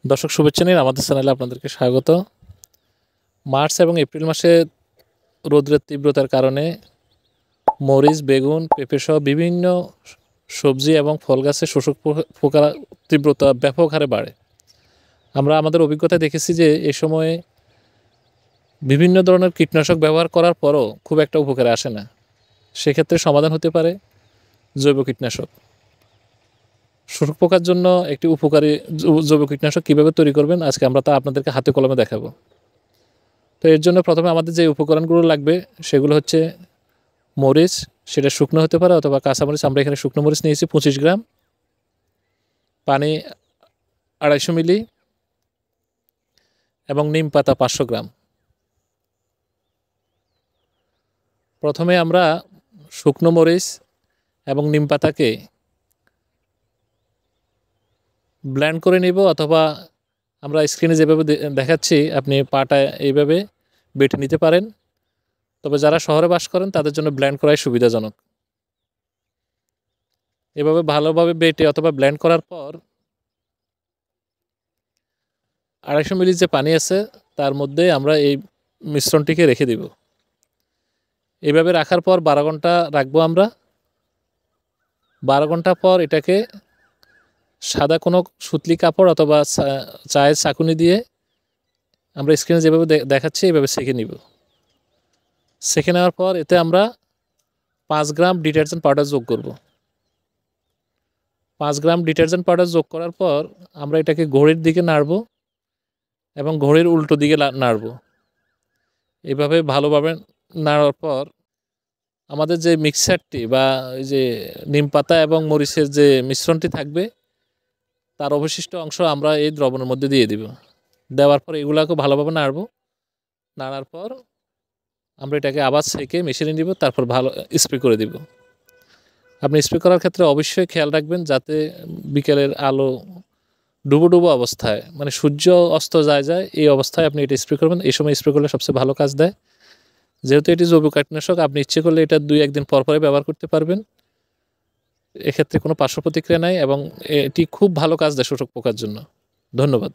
দর্শক শুভেচ্ছা নিন আমাদের চ্যানেলে আপনাদেরকে স্বাগত। মার্চ এবং এপ্রিল মাসে রৌদ্রের তীব্রতার কারণে মরিচ, বেগুন, পেঁপে সহ বিভিন্ন সবজি এবং ফল গাছে শোষক পোকার তীব্রতা ব্যাপক হারে বাড়ে। আমরা আমাদের অভিজ্ঞতায় দেখেছি যে এই সময়ে বিভিন্ন ধরনের কীটনাশক ব্যবহার করার পরও খুব একটা উপকারে আসে না। সেক্ষেত্রে সমাধান হতে পারে জৈব কীটনাশক। শোষক পোকার জন্য একটি উপকারী জৈব কীটনাশক কীভাবে তৈরি করবেন আজকে আমরা তা আপনাদেরকে হাতে কলমে দেখাবো। তো এর জন্য প্রথমে আমাদের যে উপকরণগুলো লাগবে সেগুলো হচ্ছে মরিচ, সেটা শুকনো হতে পারে অথবা কাঁচামরিচ। আমরা এখানে শুকনো মরিচ নিয়েছি 25 গ্রাম, পানি 250 মিলি এবং নিম পাতা 500 গ্রাম। প্রথমে আমরা শুকনো মরিচ এবং নিম পাতাকে ব্লেন্ড করে নেব, অথবা আমরা স্ক্রিনে যেভাবে দেখাচ্ছি আপনি পাটা এইভাবে বেটে নিতে পারেন। তবে যারা শহরে বাস করেন তাদের জন্য ব্লেন্ড করাই সুবিধাজনক। এভাবে ভালোভাবে বেটে অথবা ব্লেন্ড করার পর 250 মিলি যে পানি আছে তার মধ্যে আমরা এই মিশ্রণটিকে রেখে দিব। এইভাবে রাখার পর 12 ঘন্টা রাখবো আমরা। 12 ঘন্টা পর এটাকে সাদা কোনো সুতলি কাপড় অথবা চায়ের চাকুনি দিয়ে আমরা স্ক্রিনে যেভাবে দেখাচ্ছি এইভাবে সেঁকে নিব। সেঁকে নেওয়ার পর এতে আমরা 5 গ্রাম ডিটারজেন্ট পাউডার যোগ করব। 5 গ্রাম ডিটারজেন্ট পাউডার যোগ করার পর আমরা এটাকে ঘড়ির দিকে নাড়ব এবং ঘড়ির উল্টো দিকে নাড়ব। এইভাবে ভালোভাবে নাড়ার পর আমাদের যে মিক্সারটি বা ওই যে নিম পাতা এবং মরিচের যে মিশ্রণটি থাকবে তার অবশিষ্ট অংশ আমরা এই দ্রবণের মধ্যে দিয়ে দিব। দেওয়ার পর এগুলাকে ভালোভাবে নাড়ব। নাড়ার পর আমরা এটাকে আবার সেঁকে মেশিনে নিব, তারপর ভালো স্প্রে করে দিব। আপনি স্প্রে করার ক্ষেত্রে অবশ্যই খেয়াল রাখবেন যাতে বিকেলের আলো ডুবো ডুবো অবস্থায়, মানে সূর্য অস্ত যায় এই অবস্থায় আপনি এটা স্প্রে করবেন। এই সময় স্প্রে করলে সবচেয়ে ভালো কাজ দেয়। যেহেতু এটি জৈব কীটনাশক, আপনি ইচ্ছে করলে এটা 2-1 দিন পর পরে ব্যবহার করতে পারবেন। এক্ষেত্রে কোনো পার্শ্ব প্রতিক্রিয়া নাই এবং এটি খুব ভালো কাজ দেয় শোষক পোকার জন্য। ধন্যবাদ।